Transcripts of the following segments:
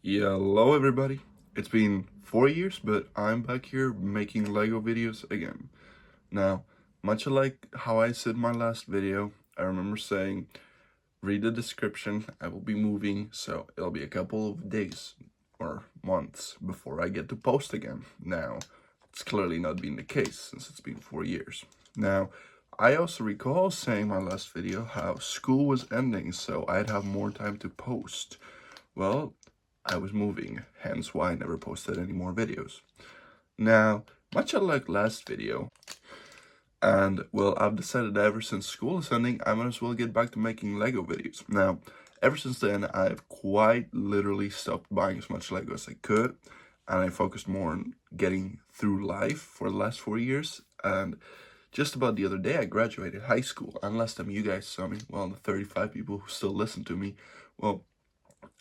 Hello everybody. It's been 4 years, but I'm back here making Lego videos again. Now, much like how I said in my last video, I remember saying, read the description, I will be moving, so it'll be a couple of days or months before I get to post again. Now, it's clearly not been the case since it's been 4 years. Now, I also recall saying in my last video how school was ending, so I'd have more time to post. Well, I was moving, hence why I never posted any more videos. Now, much like last video, and well, I've decided that ever since school is ending, I might as well get back to making Lego videos. Now, ever since then, I've quite literally stopped buying as much Lego as I could, and I focused more on getting through life for the last 4 years. And just about the other day, I graduated high school, and last time you guys saw me, well, the 35 people who still listen to me, well,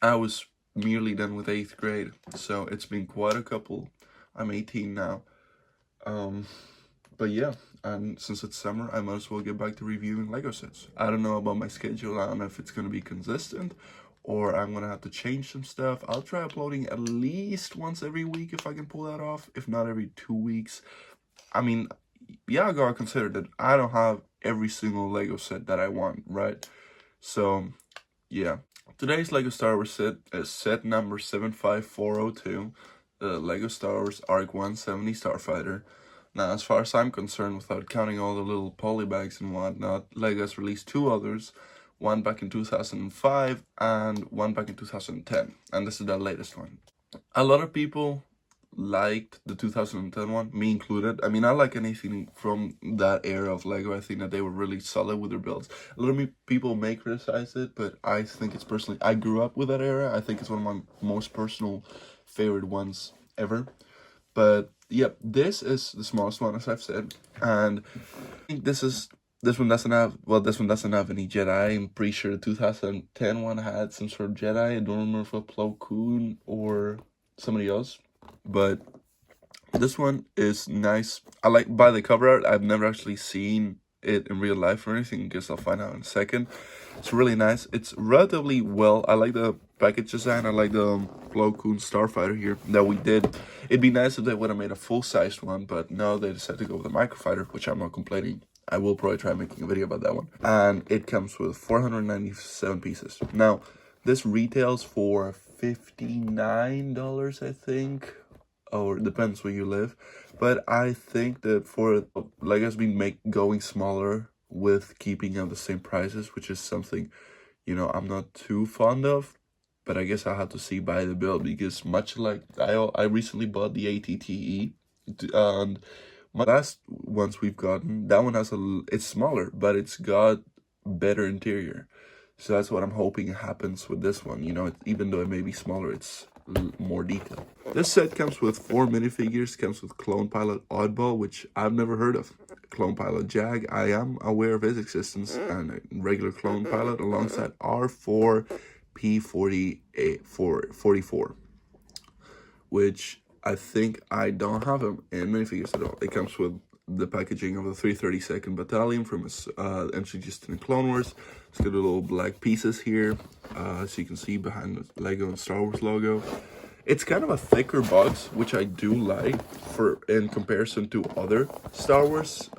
I was merely done with 8th grade, so it's been quite a couple. I'm 18 now, but yeah, and since it's summer, I might as well get back to reviewing Lego sets. I don't know about my schedule. I don't know if it's gonna be consistent or I'm gonna have to change some stuff. I'll try uploading at least once every week if I can pull that off, if not every 2 weeks. I mean, yeah, I gotta consider that I don't have every single Lego set that I want, right? So yeah, today's Lego Star Wars set is set number 75402, the Lego Star Wars ARC-170 Starfighter. Now, as far as I'm concerned, without counting all the little polybags and whatnot, Lego has released 2 others, one back in 2005 and one back in 2010, and this is the latest one. A lot of people liked the 2010 one, me included. I mean, I like anything from that era of Lego. I think that they were really solid with their builds. A lot of people may criticize it, but I think it's personally, I grew up with that era. I think it's one of my most personal favorite ones ever. But yep, this is the smallest one, as I've said, and I think this one doesn't have, well, this one doesn't have any Jedi. I'm pretty sure the 2010 one had some sort of Jedi. I don't remember if it was Plo Koon or somebody else. But this one is nice. I like by the cover art. I've never actually seen it in real life or anything. Guess I'll find out in a second. It's really nice. It's relatively well. I like the package design. I like the Plo Koon Starfighter here that we did. It'd be nice if they would have made a full-sized one, but no, they decided to go with a microfighter, which I'm not complaining. I will probably try making a video about that one. And it comes with 497 pieces. Now, this retails for $59, I think, or it depends where you live. But I think that for Lego's been going smaller with keeping up the same prices, which is something, you know, I'm not too fond of. But I guess I have to see by the build, because much like I recently bought the ATTE, and my last ones we've gotten, that one has it's smaller, but it's got better interior. So that's what I'm hoping happens with this one. You know, even though it may be smaller, it's more detailed. This set comes with 4 minifigures, comes with Clone Pilot Oddball, which I've never heard of. Clone Pilot Jag, I am aware of his existence, and a regular Clone Pilot alongside R4P44, which I think I don't have him in minifigures at all. It comes with the packaging of the 332nd Battalion from his entry just in the Clone Wars. It's got the little black pieces here, as you can see behind the Lego and Star Wars logo. It's kind of a thicker box, which I do like in comparison to other Star Wars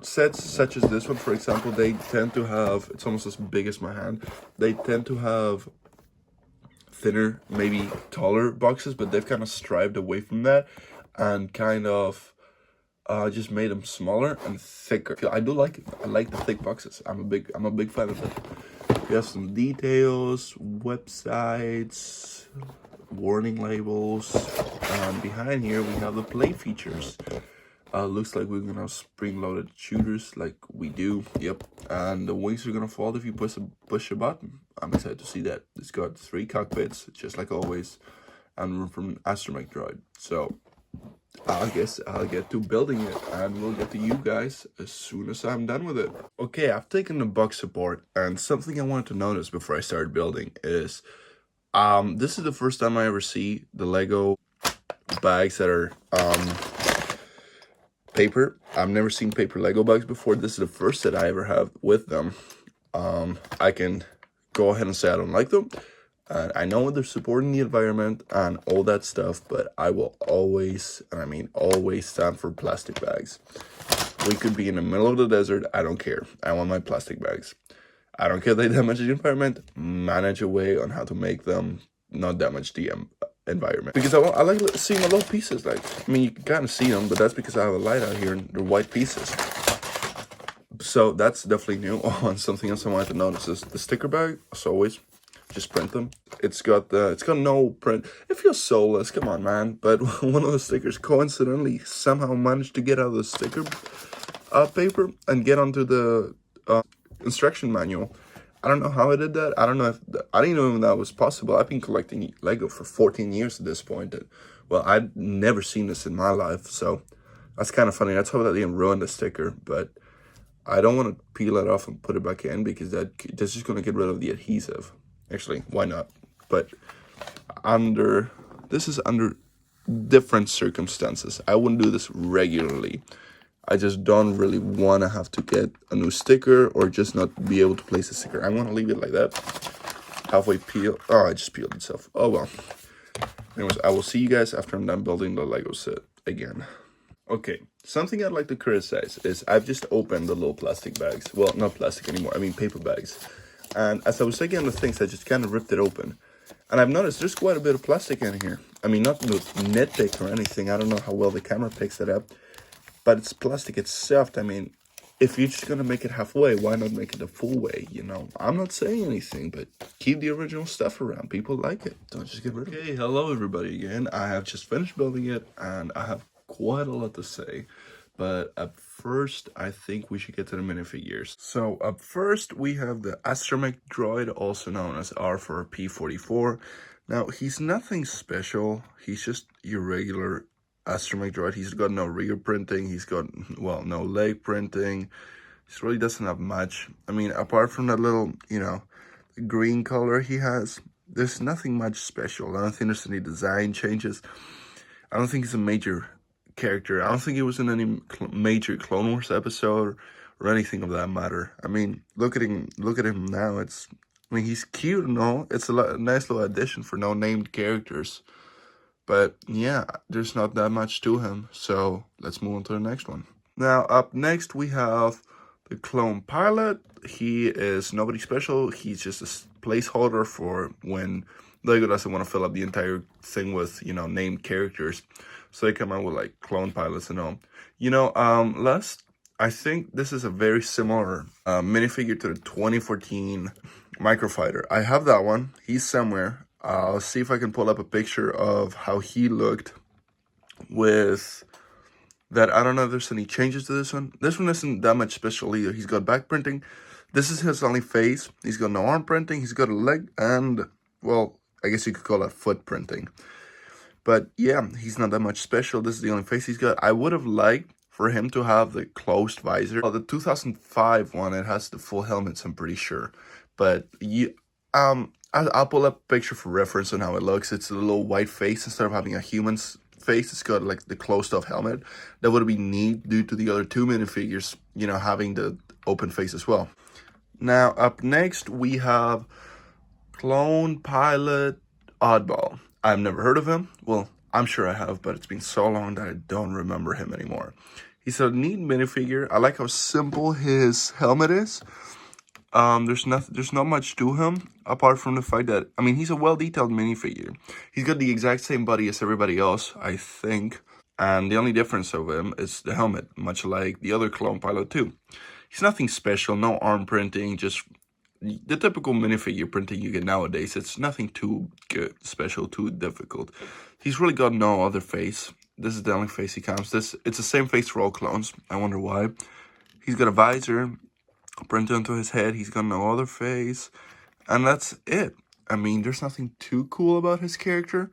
sets, such as this one, for example. They tend to have, it's almost as big as my hand, they tend to have thinner, maybe taller boxes, but they've kind of strived away from that and kind of just made them smaller and thicker. I do like it. I like the thick boxes. I'm a big fan of it. We have some details, websites, warning labels, and behind here we have the play features. Looks like we're gonna have spring-loaded shooters like we do. Yep, and the wings are gonna fall if you push a button. I'm excited to see that. It's got 3 cockpits, just like always, and room for an astromech droid. So I guess I'll get to building it, and we'll get to you guys as soon as I'm done with it. Okay, I've taken the box apart, and something I wanted to notice before I started building is, this is the first time I ever see the Lego bags that are, paper. I've never seen paper Lego bags before. This is the first that I ever have with them. I can go ahead and say I don't like them. And I know they're supporting the environment and all that stuff, but I will always, and I mean always, stand for plastic bags. We could be in the middle of the desert. I don't care. I want my plastic bags. I don't care if they damage the environment. Manage a way on how to make them not damage the environment. Because I like seeing my little pieces. Like, I mean, you can kind of see them, but that's because I have a light out here and they're white pieces. So that's definitely new. On something else I wanted to notice is the sticker bag. As always, just print them. It's got no print. It feels soulless. Come on, man. But one of the stickers coincidentally somehow managed to get out of the sticker paper and get onto the instruction manual. I don't know how I did that. I don't know if I didn't know that was possible. I've been collecting Lego for 14 years at this point. And, well, I'd never seen this in my life, so that's kind of funny. Let's hope that didn't ruin the sticker, but I don't want to peel it off and put it back in because that's just going to get rid of the adhesive. Actually, why not? But this is under different circumstances. I wouldn't do this regularly. I just don't really want to have to get a new sticker or just not be able to place a sticker. I want to leave it like that. Halfway peel. Oh, it just peeled itself. Oh, well. Anyways, I will see you guys after I'm done building the Lego set again. Okay, something I'd like to criticize is I've just opened the little plastic bags. Well, not plastic anymore. I mean paper bags. And as I was taking the things, I just kind of ripped it open. And I've noticed there's quite a bit of plastic in here. I mean, not nitpick or anything. I don't know how well the camera picks it up. But it's plastic, it's soft. I mean, if you're just gonna make it halfway, why not make it the full way, you know? I'm not saying anything, but keep the original stuff around. People like it. Don't just get rid of it. Okay, hello everybody again. I have just finished building it, and I have quite a lot to say. But up first, I think we should get to the minifigures. So up first, we have the astromech droid, also known as R4P44. Now, he's nothing special. He's just your regular astromech droid. He's got no rear printing. He's got, well, no leg printing. He really doesn't have much. I mean, apart from that little, green color he has, there's nothing much special. I don't think there's any design changes. I don't think he's a major character. I don't think he was in any major Clone Wars episode or anything of that matter. I mean, look at him now. He's cute and all. It's a nice little addition for no named characters. But yeah, there's not that much to him. So let's move on to the next one. Now, up next, we have the clone pilot. He is nobody special. He's just a placeholder for when Lego doesn't want to fill up the entire thing with, named characters. So they come out with like clone pilots and all. I think this is a very similar minifigure to the 2014 Microfighter. I have that one. He's somewhere. I'll see if I can pull up a picture of how he looked with that. I don't know if there's any changes to this one. This one isn't that much special either. He's got back printing. This is his only face. He's got no arm printing. He's got a leg and, well, I guess you could call that foot printing. But yeah, he's not that much special. This is the only face he's got. I would have liked for him to have the closed visor. Well, the 2005 one, it has the full helmets, I'm pretty sure. But I'll pull up a picture for reference on how it looks. It's a little white face instead of having a human's face. It's got like the closed off helmet. That would be neat due to the other two minifigures, having the open face as well. Now, up next, we have Clone Pilot Oddball. I've never heard of him. Well, I'm sure I have, but it's been so long that I don't remember him anymore. He's a neat minifigure. I like how simple his helmet is. There's not much to him apart from the fact that, he's a well-detailed minifigure. He's got the exact same body as everybody else, I think. And the only difference of him is the helmet, much like the other Clone Pilot too. He's nothing special, no arm printing, just the typical minifigure printing you get nowadays. It's nothing too good, special, too difficult. He's really got no other face. This is the only face he comes. It's the same face for all clones. I wonder why. He's got a visor printed onto his head. He's got no other face. And that's it. There's nothing too cool about his character.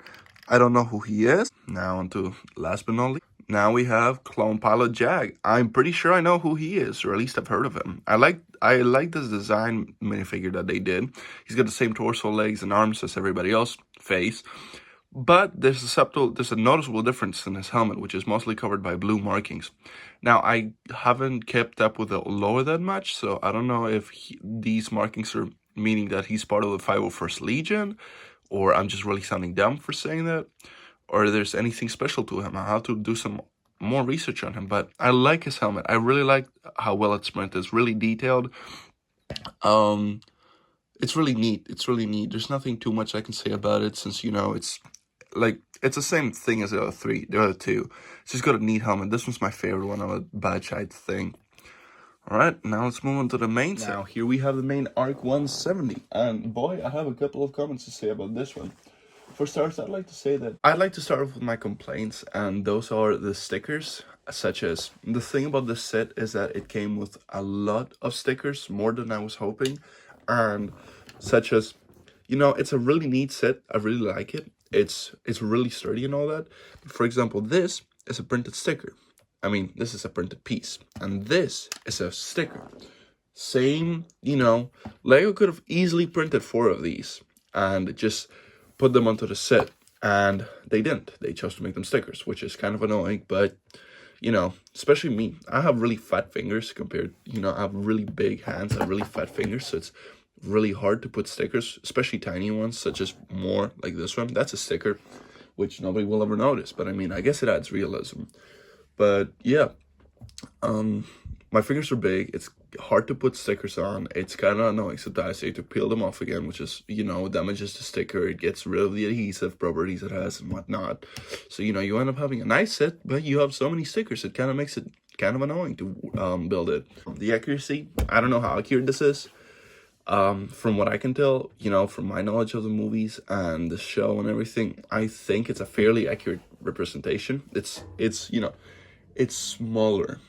I don't know who he is. Now on to last but not least. Now we have Clone Pilot Jag. I'm pretty sure I know who he is, or at least I've heard of him. I like this design minifigure that they did. He's got the same torso, legs, and arms as everybody else, face. But there's a noticeable difference in his helmet, which is mostly covered by blue markings. Now, I haven't kept up with the lore that much, so I don't know if these markings are meaning that he's part of the 501st Legion, or I'm just really sounding dumb for saying that, or there's anything special to him. I have to do some more research on him, but I like his helmet. I really like how well it's printed. It's really detailed. It's really neat. It's really neat. There's nothing too much I can say about it, since, you know, it's like, it's the same thing as the other two. It's just got a neat helmet. This one's my favorite one of a badge height thing. Alright, now let's move on to the main set. Now, here we have the main ARC-170, and boy, I have a couple of comments to say about this one. For starters, I'd like to say that I'd like to start off with my complaints, and those are the stickers, such as, the thing about this set is that it came with a lot of stickers, more than I was hoping, and such as, you know, it's a really neat set. I really like it. It's really sturdy and all that. For example, this is a printed sticker. I mean, this is a printed piece, and this is a sticker. Same, you know, Lego could have easily printed 4 of these and just put them onto the set, and they didn't. They chose to make them stickers, which is kind of annoying, but, you know, especially me, I have really fat fingers compared, you know, I have really big hands, I have really fat fingers, so it's really hard to put stickers, especially tiny ones, such as more like this one. That's a sticker, which nobody will ever notice, but I mean, I guess it adds realism. But yeah, my fingers are big. It's hard to put stickers on. It's kind of annoying sometimes. You have to peel them off again, which is, you know, damages the sticker. It gets rid of the adhesive properties it has and whatnot. So, you know, you end up having a nice set, but you have so many stickers. It kind of makes it kind of annoying to build it. The accuracy, I don't know how accurate this is. From what I can tell, you know, from my knowledge of the movies and the show and everything, I think it's a fairly accurate representation. It's you know, it's smaller.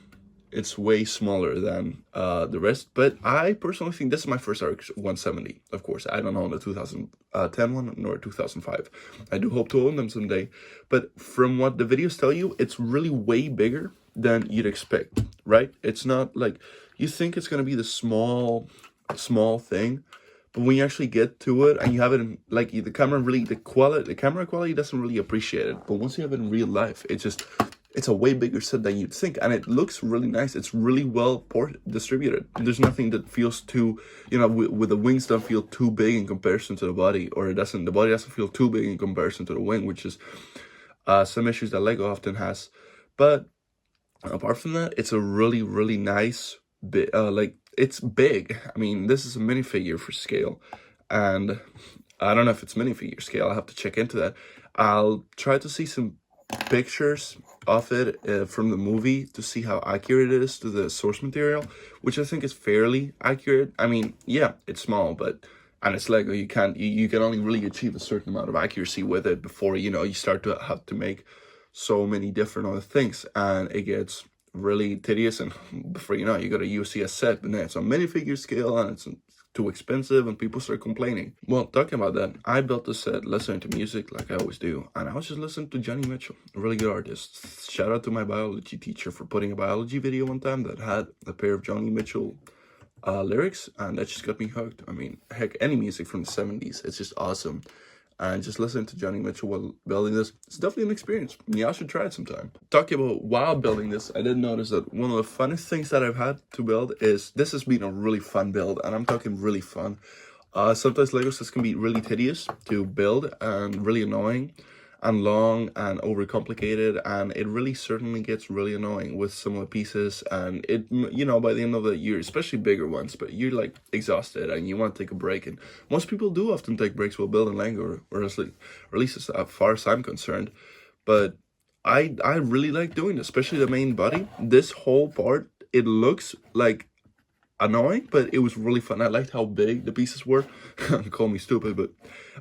It's way smaller than the rest, but I personally think this is my first ARC-170. Of course, I don't own the 2010 one nor 2005. I do hope to own them someday, but from what the videos tell you, it's really way bigger than you'd expect, right? It's not like, you think it's going to be the small thing, but when you actually get to it and you have it in, like, the camera really, the camera quality doesn't really appreciate it, but once you have it in real life, it's a way bigger set than you'd think, and it looks really nice. It's really well distributed. There's nothing that feels too, you know, with the wings don't feel too big in comparison to the body, or the body doesn't feel too big in comparison to the wing, which is some issues that Lego often has. But apart from that, it's a really, really nice bit, like, it's big. I mean, this is a minifigure for scale, and I don't know if it's minifigure scale. I'll have to check into that. I'll try to see some pictures of it from the movie to see how accurate it is to the source material, which I think is fairly accurate. I mean, yeah, it's small, but, and it's Lego, you can only really achieve a certain amount of accuracy with it before, you know, you start to have to make so many different other things, and it gets really tedious, and before you know it, you got a UCS set, but then it's on minifigure scale and it's too expensive, and people start complaining. Well, talking about that, I built this set listening to music like I always do, and I was just listening to Johnny Mitchell, a really good artist. Shout out to my biology teacher for putting a biology video one time that had a pair of Johnny Mitchell lyrics, and that just got me hooked. I mean, heck, any music from the 70s, it's just awesome. And just listening to Johnny Mitchell while building this, it's definitely an experience. Y'all should try it sometime. Talking about while building this, I did notice that one of the funnest things that I've had to build is, this has been a really fun build, and I'm talking really fun. Sometimes Lego sets can be really tedious to build and really annoying and long and overcomplicated, and it really certainly gets really annoying with some of the pieces, and it, you know, by the end of the year, especially bigger ones, but you're like exhausted and you want to take a break, and most people do often take breaks while building Lego, or at least as far as I'm concerned. But I really like doing this, especially the main body. This whole part, it looks like annoying, but it was really fun. I liked how big the pieces were. Call me stupid, but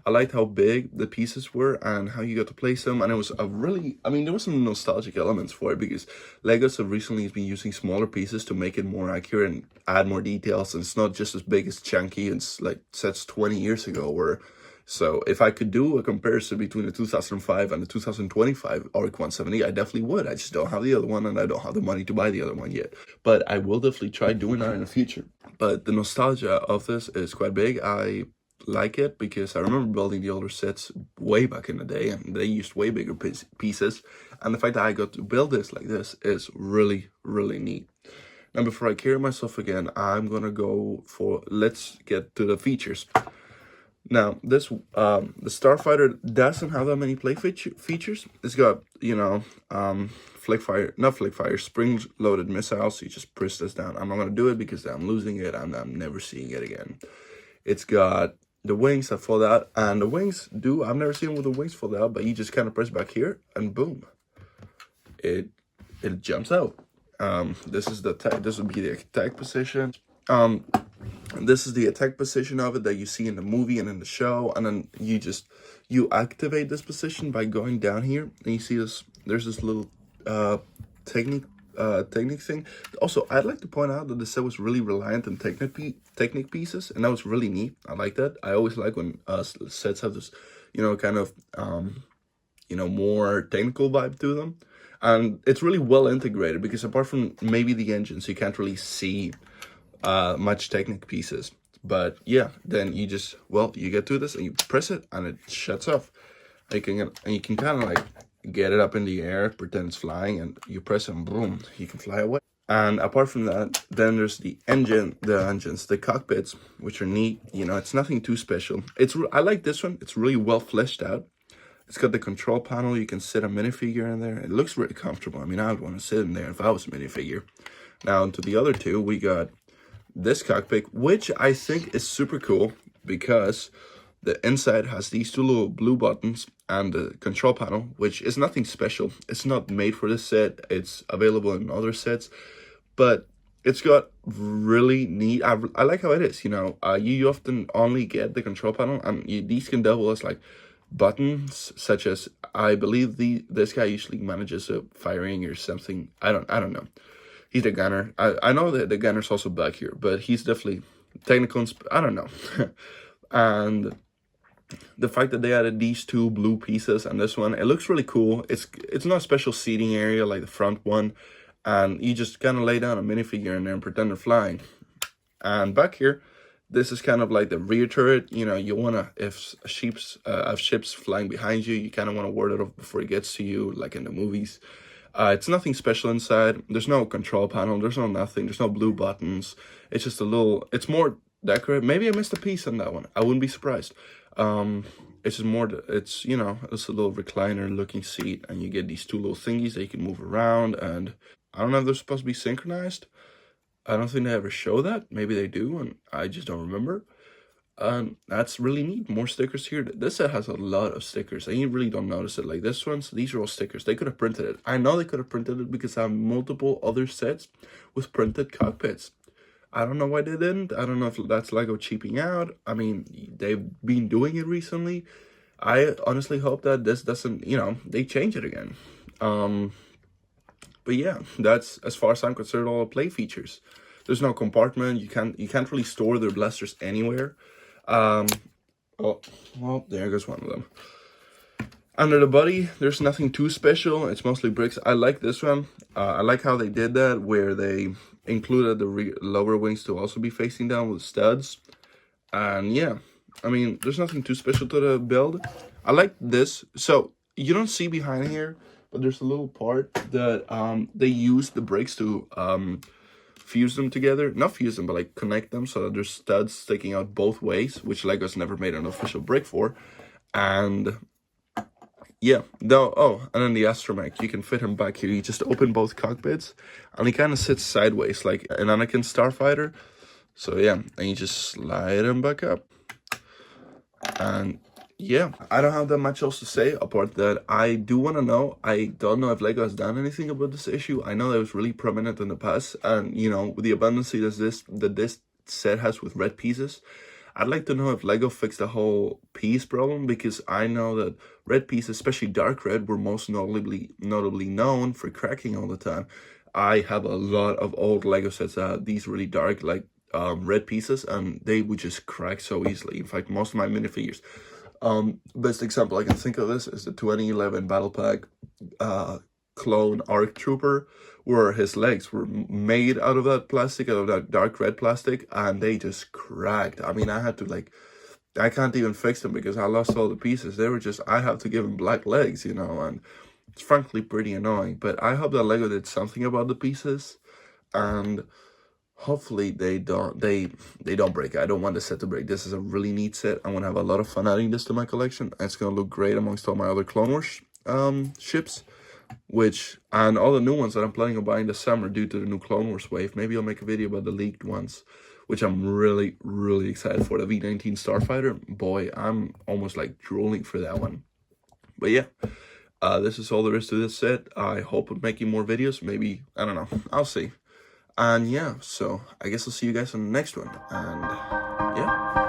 I liked how big the pieces were and how you got to place them. And it was a really, I mean, there were some nostalgic elements for it, because Legos have recently been using smaller pieces to make it more accurate and add more details, and it's not just as big as chunky and like sets 20 years ago were. So if I could do a comparison between the 2005 and the 2025 ARC-170, I definitely would. I just don't have the other one, and I don't have the money to buy the other one yet. But I will definitely try doing that in the future. But the nostalgia of this is quite big. I like it because I remember building the older sets way back in the day, and they used way bigger pieces. And the fact that I got to build this like this is really, really neat. And before I carry myself again, I'm gonna go for, let's get to the features. Now, this the Starfighter doesn't have that many features. It's got, you know, not flick fire, spring-loaded missiles. So you just press this down. I'm not gonna do it because I'm losing it and I'm never seeing it again. It's got the wings that fall out, and the wings do, I've never seen with the wings fall out, but you just kind of press back here and boom, it jumps out. This is the attack. This would be the attack position. This is the attack position of it that you see in the movie and in the show, and then you activate this position by going down here, and you see this. There's this little technique thing. Also, I'd like to point out that the set was really reliant on technique pieces, and that was really neat. I like that. I always like when sets have this, you know, kind of more technical vibe to them, and it's really well integrated because apart from maybe the engines, you can't really see much technique pieces. But yeah, then you just, well, you get to this and you press it and it shuts off. You can kind of like get it up in the air, pretend it's flying, and you press it and boom, you can fly away. And apart from that, then there's the engines, the cockpits, which are neat. You know, it's nothing too special. I like this one. It's really well fleshed out. It's got the control panel. You can sit a minifigure in there. It looks really comfortable. I mean, I would want to sit in there if I was a minifigure. Now, into the other two, we got this cockpit, which I think is super cool because the inside has these two little blue buttons and the control panel, which is nothing special. It's not made for this set. It's available in other sets, but it's got really neat. I like how it is. You know, you often only get the control panel, and these can double as like buttons, such as I believe this guy usually manages a firing or something. I don't know. He's the gunner. I know that the gunner's also back here, but he's definitely technical. I don't know. And the fact that they added these two blue pieces and this one, it looks really cool. It's not a special seating area like the front one, and you just kind of lay down a minifigure in there and pretend they're flying. And back here, this is kind of like the rear turret. You know, you wanna, if ships flying behind you, you kind of want to ward it off before it gets to you, like in the movies. It's nothing special inside. There's no control panel. There's no nothing. There's no blue buttons. It's just a little, it's more decorative. Maybe I missed a piece on that one. I wouldn't be surprised. It's just more, it's, you know, it's a little recliner looking seat, and you get these two little thingies that you can move around, and I don't know if they're supposed to be synchronized. I don't think they ever show that. Maybe they do, and I just don't remember. That's really neat. More stickers here. This set has a lot of stickers, and you really don't notice it. Like this one, so these are all stickers. They could have printed it. I know they could have printed it because I have multiple other sets with printed cockpits. I don't know why they didn't. I don't know if that's Lego cheaping out. I mean, they've been doing it recently. I honestly hope that this doesn't, you know, they change it again. But yeah, that's, as far as I'm concerned, all the play features. There's no compartment. You can't really store their blasters anywhere. Oh, well, there goes one of them. Under the body, there's nothing too special. It's mostly bricks. I like this one. I like how they did that, where they included the lower wings to also be facing down with studs. And yeah, I mean, there's nothing too special to the build. I like this. So you don't see behind here, but there's a little part that they use the bricks to fuse them together. Not fuse them, but like connect them so that there's studs sticking out both ways, which Lego's never made an official brick for. And yeah, and then the astromech, you can fit him back here. You just open both cockpits, and he kind of sits sideways like an Anakin Starfighter. So yeah, and you just slide him back up. And yeah, I don't have that much else to say apart that I do want to know. I don't know if Lego has done anything about this issue. I know that it was really prominent in the past, and you know, with the abundance that this set has with red pieces, I'd like to know if Lego fixed the whole piece problem, because I know that red pieces, especially dark red, were most notably known for cracking all the time. I have a lot of old Lego sets that had these really dark, like red pieces, and they would just crack so easily. In fact, most of my minifigures. Best example I can think of this is the 2011 Battle Pack clone ARC Trooper, where his legs were made out of that plastic, out of that dark red plastic, and they just cracked. I mean, I had to, like, I can't even fix them because I lost all the pieces. They were just, I have to give him black legs, you know, and it's frankly pretty annoying. But I hope that Lego did something about the pieces, and Hopefully they don't break. I don't want the set to break. This is a really neat set. I'm gonna have a lot of fun adding this to my collection. It's gonna look great amongst all my other Clone Wars ships, and all the new ones that I'm planning on buying this summer due to the new Clone Wars wave. Maybe I'll make a video about the leaked ones, which I'm really, really excited for. The V19 Starfighter, boy, I'm almost like drooling for that one. But yeah, this is all there is to this set. I hope I'm making more videos. Maybe, I don't know. I'll see. And yeah, so I guess I'll see you guys on the next one. And yeah.